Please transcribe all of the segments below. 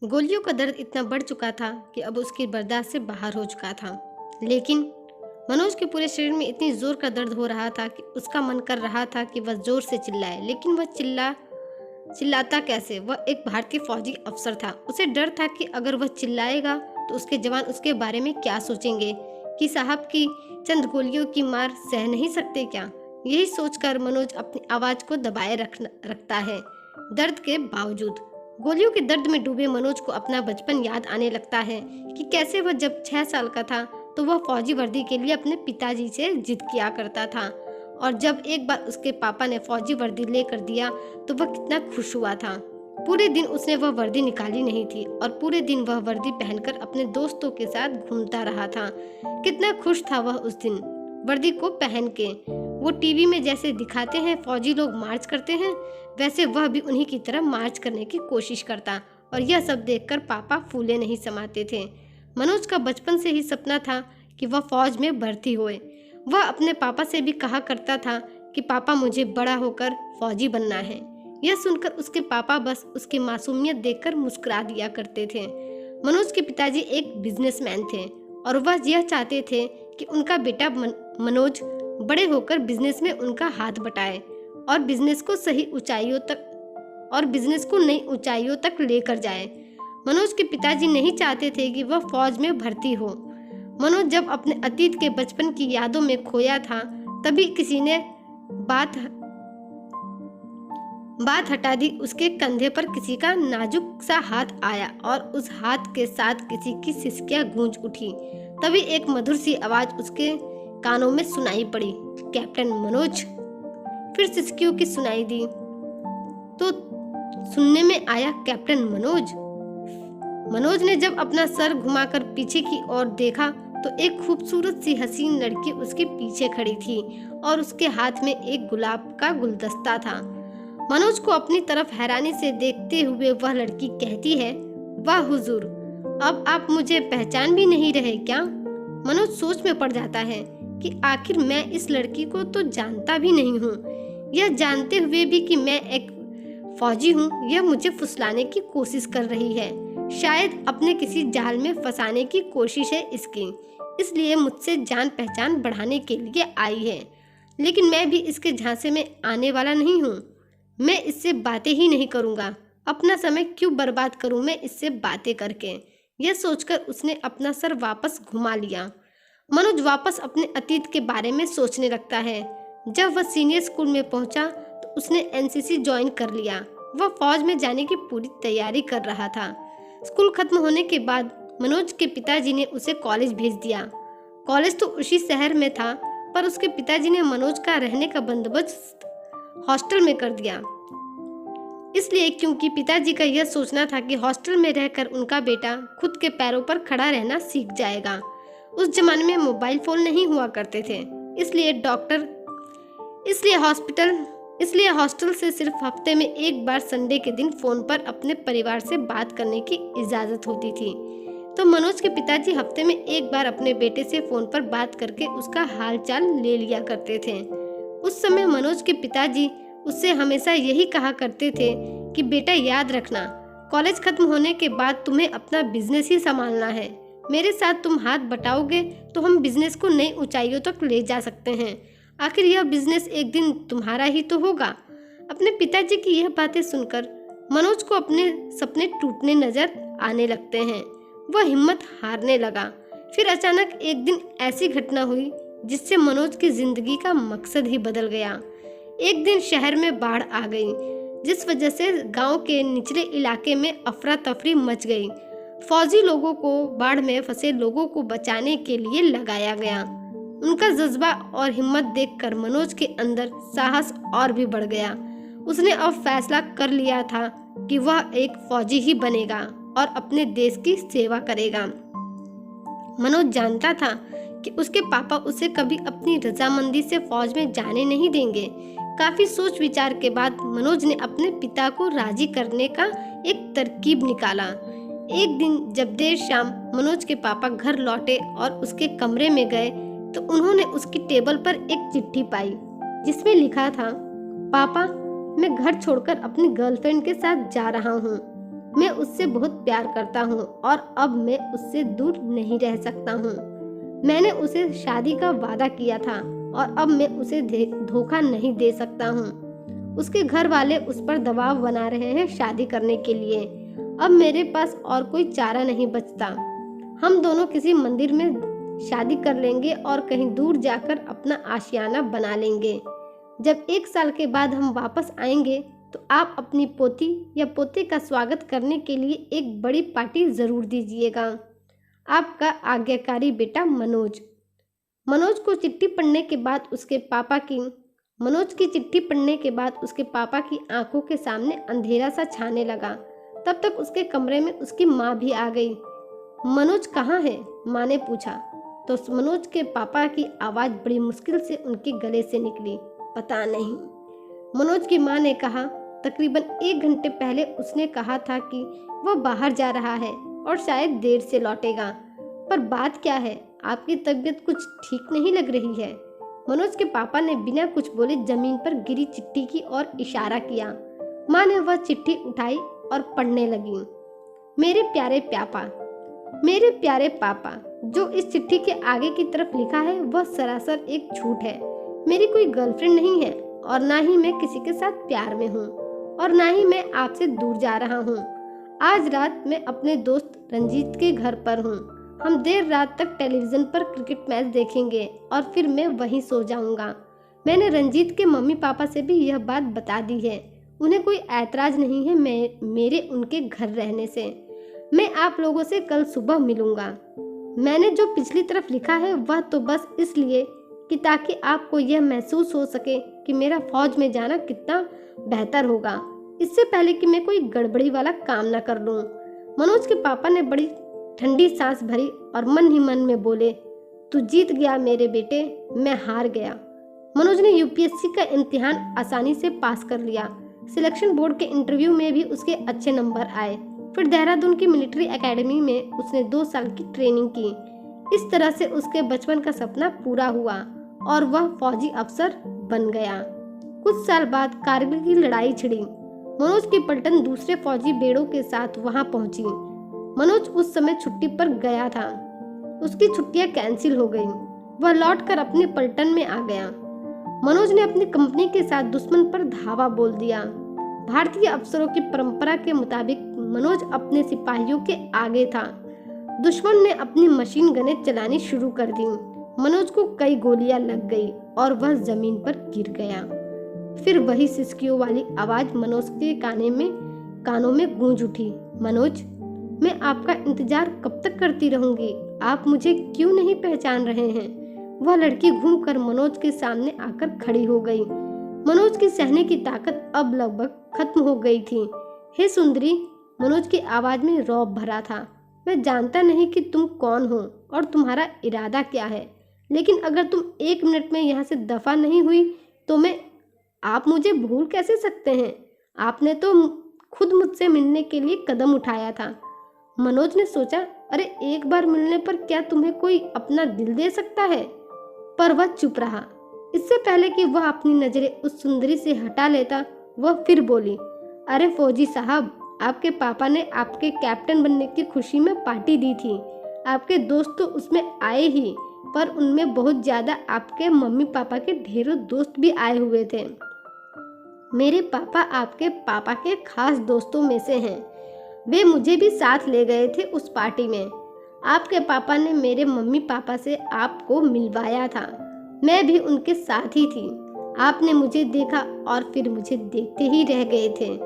गोलियों का दर्द इतना बढ़ चुका था कि अब उसकी बर्दाश्त से बाहर हो चुका था। लेकिन मनोज के पूरे शरीर में इतनी जोर का दर्द हो रहा था कि उसका मन कर रहा था कि वह जोर से चिल्लाए, लेकिन वह चिल्लाता कैसे? वह एक भारतीय फौजी अफसर था। उसे डर था कि अगर वह चिल्लाएगा तो उसके जवान उसके बारे में क्या सोचेंगे, कि साहब की चंद गोलियों की मार सह नहीं सकते क्या? यही सोचकर मनोज अपनी आवाज को दबाए रखता है, दर्द के बावजूद। गोलियों के दर्द में डूबे मनोज को अपना बचपन याद आने लगता है कि कैसे वह जब 6 साल का था तो वह फौजी वर्दी के लिए अपने पिताजी से जिद किया करता था, और जब एक बार उसके पापा ने फौजी वर्दी लेकर दिया तो वह कितना खुश हुआ था। पूरे दिन उसने वह वर्दी निकाली नहीं थी और पूरे दिन वह वर्दी पहनकर अपने दोस्तों के साथ घूमता रहा था। कितना खुश था वह उस दिन वर्दी को पहन के। वो टीवी में जैसे दिखाते हैं फौजी लोग मार्च करते हैं, वैसे वह भी उन्हीं की तरह मार्च करने की कोशिश करता, और यह सब देखकर पापा फूले नहीं समाते थे। मनोज का बचपन से ही सपना था कि वह फौज में भर्ती होए। वह अपने पापा से भी कहा करता था कि पापा मुझे बड़ा होकर फौजी बनना है। यह सुनकर उसके पापा बस उसकी मासूमियत देखकर मुस्कुरा दिया करते थे। मनोज के पिताजी एक बिजनेसमैन थे और वह यह चाहते थे कि उनका बेटा मनोज बड़े होकर बिजनेस में उनका हाथ बटाए और बिजनेस को नई ऊंचाइयों तक लेकर जाए। मनोज के पिताजी नहीं चाहते थे कि वह फौज में भर्ती हो। मनोज जब अपने अतीत के बचपन की यादों में खोया था, तभी किसी ने बात हटा दी। उसके कंधे पर किसी का नाजुक सा हाथ आया और उस हाथ के साथ किसी की सिसकियां गूंज उठी। तभी एक मधुर सी आवाज उसके कानों में सुनाई पड़ी, कैप्टन मनोज। फिर सिसकियों की सुनाई दी तो सुनने में आया, कैप्टन मनोज। मनोज ने जब अपना सर घुमाकर पीछे की ओर देखा तो एक खूबसूरत सी हसीन लड़की उसके पीछे खड़ी थी और उसके हाथ में एक गुलाब का गुलदस्ता था। मनोज को अपनी तरफ हैरानी से देखते हुए वह लड़की कहती है, वाह हुजूर, अब आप मुझे पहचान भी नहीं रहे क्या? मनोज सोच में पड़ जाता है कि आखिर मैं इस लड़की को तो जानता भी नहीं हूँ। यह जानते हुए भी कि मैं एक फौजी हूँ, यह मुझे फुसलाने की कोशिश कर रही है। शायद अपने किसी जाल में फंसाने की कोशिश है इसकी, इसलिए मुझसे जान पहचान बढ़ाने के लिए आई है। लेकिन मैं भी इसके झांसे में आने वाला नहीं हूँ। मैं इससे बातें ही नहीं करूँगा। अपना समय क्यों बर्बाद करूँ मैं इससे बातें करके? यह सोचकर उसने अपना सर वापस घुमा लिया। मनोज वापस अपने अतीत के बारे में सोचने लगता है। जब वह सीनियर स्कूल में पहुंचा तो उसने एनसीसी ज्वाइन कर लिया। वह फौज में जाने की पूरी तैयारी कर रहा था। स्कूल खत्म होने के बाद मनोज के पिताजी ने उसे कॉलेज भेज दिया। कॉलेज तो उसी शहर में था, पर उसके पिताजी ने मनोज का रहने का बंदोबस्त हॉस्टल में कर दिया। इसलिए क्योंकि पिताजी का यह सोचना था कि हॉस्टल में रहकर उनका बेटा खुद के पैरों पर खड़ा रहना सीख जाएगा। उस जमाने में मोबाइल फोन नहीं हुआ करते थे, इसलिए हॉस्टल से सिर्फ हफ्ते में एक बार संडे के दिन फोन पर अपने परिवार से बात करने की इजाजत होती थी। तो मनोज के पिताजी हफ्ते में एक बार अपने बेटे से फोन पर बात करके उसका हालचाल ले लिया करते थे। उस समय मनोज के पिताजी उससे हमेशा यही कहा करते थे कि बेटा याद रखना, कॉलेज खत्म होने के बाद तुम्हें अपना बिजनेस ही संभालना है। मेरे साथ तुम हाथ बटाओगे तो हम बिजनेस को नई ऊंचाइयों तक ले जा सकते हैं। आखिर यह बिजनेस एक दिन तुम्हारा ही तो होगा। अपने पिताजी की यह बातें सुनकर मनोज को अपने सपने टूटने नजर आने लगते हैं। वह हिम्मत हारने लगा। फिर अचानक एक दिन ऐसी घटना हुई जिससे मनोज की जिंदगी का मकसद ही बदल गया। एक दिन शहर में बाढ़ आ गई, जिस वजह से गांव के निचले इलाके में अफरा तफरी मच गई। फौजी लोगों को बाढ़ में फंसे लोगों को बचाने के लिए लगाया गया। उनका जज्बा और हिम्मत देखकर मनोज के अंदर साहस और भी बढ़ गया। उसने अब फैसला कर लिया था कि वह एक फौजी ही बनेगा और अपने देश की सेवा करेगा। मनोज जानता था कि उसके पापा उसे कभी अपनी रजामंदी से फौज में जाने नहीं देंगे। काफी सोच विचार के बाद मनोज ने अपने पिता को राजी करने का एक तरकीब निकाला। एक दिन जब देर शाम मनोज के पापा घर लौटे और उसके कमरे में गए तो उन्होंने उसकी टेबल पर एक चिट्ठी पाई जिसमें लिखा था, पापा, मैं घर छोड़कर अपनी गर्लफ्रेंड के साथ जा रहा हूँ। मैं उससे बहुत प्यार करता हूँ और अब मैं उससे दूर नहीं रह सकता हूँ। मैंने उसे शादी का वादा किया था और अब मैं उसे धोखा नहीं दे सकता हूँ। उसके घर वाले उस पर दबाव बना रहे हैं शादी करने के लिए। अब मेरे पास और कोई चारा नहीं बचता। हम दोनों किसी मंदिर में शादी कर लेंगे और कहीं दूर जाकर अपना आशियाना बना लेंगे। जब 1 साल के बाद हम वापस आएंगे तो आप अपनी पोती या पोते का स्वागत करने के लिए एक बड़ी पार्टी जरूर दीजिएगा। आपका आज्ञाकारी बेटा मनोज। मनोज की चिट्ठी पढ़ने के बाद उसके पापा की आंखों के सामने अंधेरा सा छाने लगा। तब तक उसके कमरे में उसकी माँ भी आ गई। मनोज कहाँ है? माँ ने पूछा तो मनोज के पापा की आवाज बड़ी मुश्किल से उनके गले से निकली, पता नहीं। मनोज की माँ ने कहा, तकरीबन 1 घंटे पहले उसने कहा था कि वह बाहर जा रहा है और शायद देर से लौटेगा। पर बात क्या है? आपकी तबीयत कुछ ठीक नहीं लग रही है। मनोज के पापा ने बिना कुछ बोले जमीन पर गिरी चिट्ठी की ओर इशारा किया। माँ ने वह चिट्ठी उठाई और पढ़ने लगी। मेरे प्यारे पापा, जो इस चिट्ठी के आगे की तरफ लिखा है वह सरासर एक झूठ है। मेरी कोई गर्लफ्रेंड नहीं है और ना ही मैं किसी के साथ प्यार में हूँ और ना ही मैं आपसे दूर जा रहा हूँ। आज रात मैं अपने दोस्त रंजीत के घर पर हूँ। हम देर रात तक टेलीविजन पर क्रिकेट मैच देखेंगे और फिर मैं वहीं सो जाऊंगा। मैंने रंजीत के मम्मी पापा से भी यह बात बता दी है। उन्हें कोई ऐतराज नहीं है मेरे उनके घर रहने से। मैं आप लोगों से कल सुबह मिलूंगा। मैंने जो पिछली तरफ लिखा है वह तो बस इसलिए कि ताकि आपको यह महसूस हो सके कि मेरा फौज में जाना कितना बेहतर होगा, इससे पहले कि मैं कोई गड़बड़ी वाला काम न कर लूं। मनोज के पापा ने बड़ी ठंडी सांस भरी और मन ही मन में बोले, तू जीत गया मेरे बेटे, मैं हार गया। मनोज ने यूपीएससी का इम्तिहान आसानी से पास कर लिया। सिलेक्शन बोर्ड के इंटरव्यू में भी उसके अच्छे नंबर आए। फिर देहरादून की मिलिट्री एकेडमी में उसने 2 साल की ट्रेनिंग की। इस तरह से उसके बचपन का सपना पूरा हुआ और वह फौजी अफसर बन गया। कुछ साल बाद कारगिल की लड़ाई छिड़ी। मनोज की पलटन दूसरे फौजी बेड़ों के साथ वहां पहुंची। मनोज उस समय छुट्टी पर गया था। उसकी छुट्टियां कैंसिल हो गईं। वह लौटकर अपनी पलटन में आ गया। मनोज ने अपनी कंपनी के साथ दुश्मन पर धावा बोल दिया। भारतीय अफसरों की परंपरा के मुताबिक मनोज अपने सिपाहियों के आगे था। दुश्मन ने अपनी मशीन गनें चलानी शुरू कर दी। मनोज को कई गोलियां लग गई और वह जमीन पर गिर गया। फिर वही सिसकियों वाली आवाज मनोज के कानों में गूंज उठी, मनोज, मैं आपका इंतजार कब तक करती रहूंगी? आप मुझे क्यों नहीं पहचान रहे हैं? वह लड़की घूमकर मनोज के सामने आकर खड़ी हो गई। मनोज की सहने की ताकत अब लगभग खत्म हो गई थी। हे सुंदरी, मनोज की आवाज में रौब भरा था। मैं जानता नहीं कि तुम कौन हो और तुम्हारा इरादा क्या है, लेकिन अगर तुम 1 मिनट में यहाँ से दफा नहीं हुई तो आप मुझे भूल कैसे सकते हैं? आपने तो खुद मुझसे मिलने के लिए कदम उठाया था। मनोज ने सोचा, अरे एक बार मिलने पर क्या तुम्हें कोई अपना दिल दे सकता है? पर वह चुप रहा। इससे पहले कि वह अपनी नजरें उस सुंदरी से हटा लेता, वह फिर बोली, अरे फौजी साहब, आपके पापा ने आपके कैप्टन बनने की खुशी में पार्टी दी थी। आपके दोस्त तो उसमें आए ही, पर उनमें बहुत ज्यादा आपके मम्मी पापा के ढेरों दोस्त भी आए हुए थे। मेरे पापा आपके पापा के खास दोस्तों में से हैं। वे मुझे भी साथ ले गए थे उस पार्टी में। आपके पापा ने मेरे मम्मी पापा से आपको मिलवाया था। मैं भी उनके साथ ही थी। आपने मुझे देखा और फिर मुझे देखते ही रह गए थे।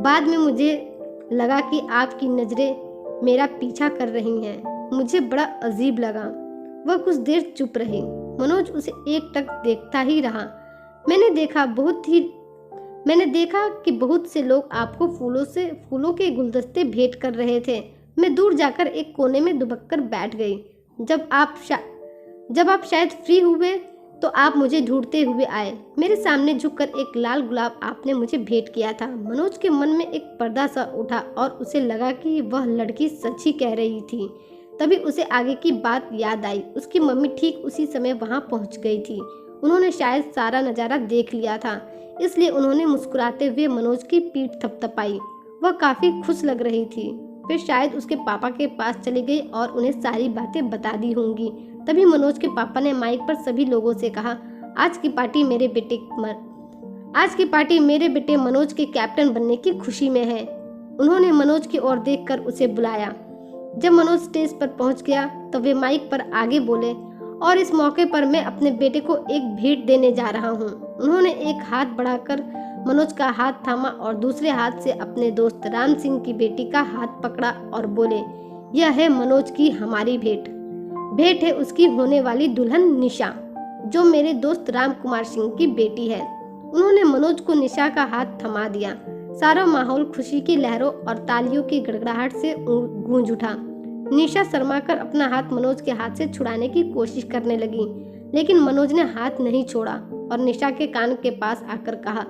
बाद में मुझे लगा कि आपकी नजरें मेरा पीछा कर रही हैं। मुझे बड़ा अजीब लगा। वह कुछ देर चुप रही। मनोज उसे एकटक देखता ही रहा। मैंने देखा कि बहुत से लोग आपको फूलों के गुलदस्ते भेंट कर रहे थे। मैं दूर जाकर एक कोने में दुबककर बैठ गई। जब आप शायद फ्री हुए तो आप मुझे ढूंढते हुए आए। मेरे सामने झुककर एक लाल गुलाब आपने मुझे भेंट किया था। मनोज के मन में एक पर्दा सा उठा और उसे लगा कि वह लड़की सच ही कह रही थी। तभी उसे आगे की बात याद आई। उसकी मम्मी ठीक उसी समय वहां पहुंच गई थी। उन्होंने शायद सारा नजारा देख लिया था, इसलिए उन्होंने मुस्कुराते हुए मनोज की पीठ थपथपाई वह काफ़ी खुश लग रही थी। फिर शायद उसके पापा के पास चली गई और उन्हें सारी बातें बता दी होंगी। तभी मनोज के पापा ने माइक पर सभी लोगों से कहा, आज की पार्टी मेरे बेटे मनोज के कैप्टन बनने की खुशी में है। उन्होंने मनोज की ओर देखकर उसे बुलाया। जब मनोज स्टेज पर पहुंच गया तो वे माइक पर आगे बोले, और इस मौके पर मैं अपने बेटे को एक भेंट देने जा रहा हूं। उन्होंने एक हाथ बढ़ाकर मनोज का हाथ थामा और दूसरे हाथ से अपने दोस्त राम सिंह की बेटी का हाथ पकड़ा और बोले, यह है मनोज की हमारी भेंट है उसकी होने वाली दुल्हन निशा, जो मेरे दोस्त राम कुमार सिंह की बेटी है। उन्होंने मनोज को निशा का हाथ थमा दिया। सारा माहौल खुशी की लहरों और तालियों की गड़गड़ाहट से गूंज उठा। निशा शर्माकर अपना हाथ मनोज के हाथ से छुड़ाने की कोशिश करने लगी, लेकिन मनोज ने हाथ नहीं छोड़ा और निशा के कान के पास आकर कहा,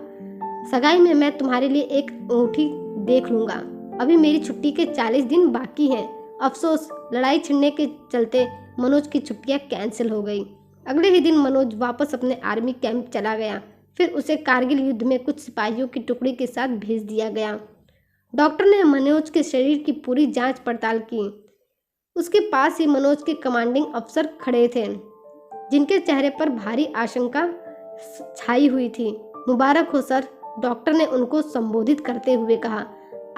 सगाई में मैं तुम्हारे लिए एक अंगूठी देख लूंगा। अभी मेरी छुट्टी के 40 दिन बाकी हैं। अफसोस, लड़ाई छिड़ने के चलते मनोज की छुट्टियां कैंसिल हो गई। अगले ही दिन मनोज वापस अपने आर्मी कैंप चला गया। फिर उसे कारगिल युद्ध में कुछ सिपाहियों की टुकड़ी के साथ भेज दिया गया। डॉक्टर ने मनोज के शरीर की पूरी जांच पड़ताल की। उसके पास ही मनोज के कमांडिंग अफसर खड़े थे, जिनके चेहरे पर भारी आशंका छाई हुई थी। मुबारक हो सर, डॉक्टर ने उनको संबोधित करते हुए कहा।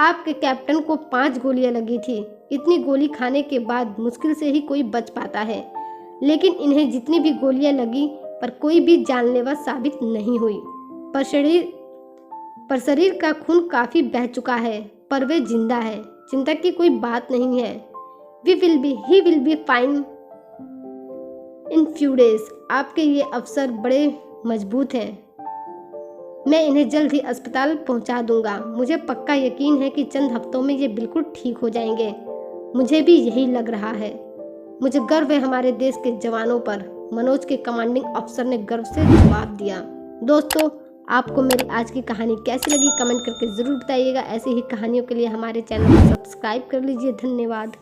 आपके कैप्टन को 5 गोलियां लगी थी। इतनी गोली खाने के बाद मुश्किल से ही कोई बच पाता है, लेकिन इन्हें जितनी भी गोलियां लगी पर कोई भी जानलेवा साबित नहीं हुई। पर शरीर का खून काफी बह चुका है, पर वे जिंदा है। चिंता की कोई बात नहीं है। He will be fine in few days. आपके ये अफसर बड़े मजबूत हैं। मैं इन्हें जल्द ही अस्पताल पहुंचा दूंगा। मुझे पक्का यकीन है कि चंद हफ्तों में ये बिल्कुल ठीक हो जाएंगे। मुझे भी यही लग रहा है। मुझे गर्व है हमारे देश के जवानों पर, मनोज के कमांडिंग अफसर ने गर्व से जवाब दिया। दोस्तों, आपको मेरी आज की कहानी कैसी लगी कमेंट करके ज़रूर बताइएगा। ऐसी ही कहानियों के लिए हमारे चैनल को सब्सक्राइब कर लीजिए। धन्यवाद।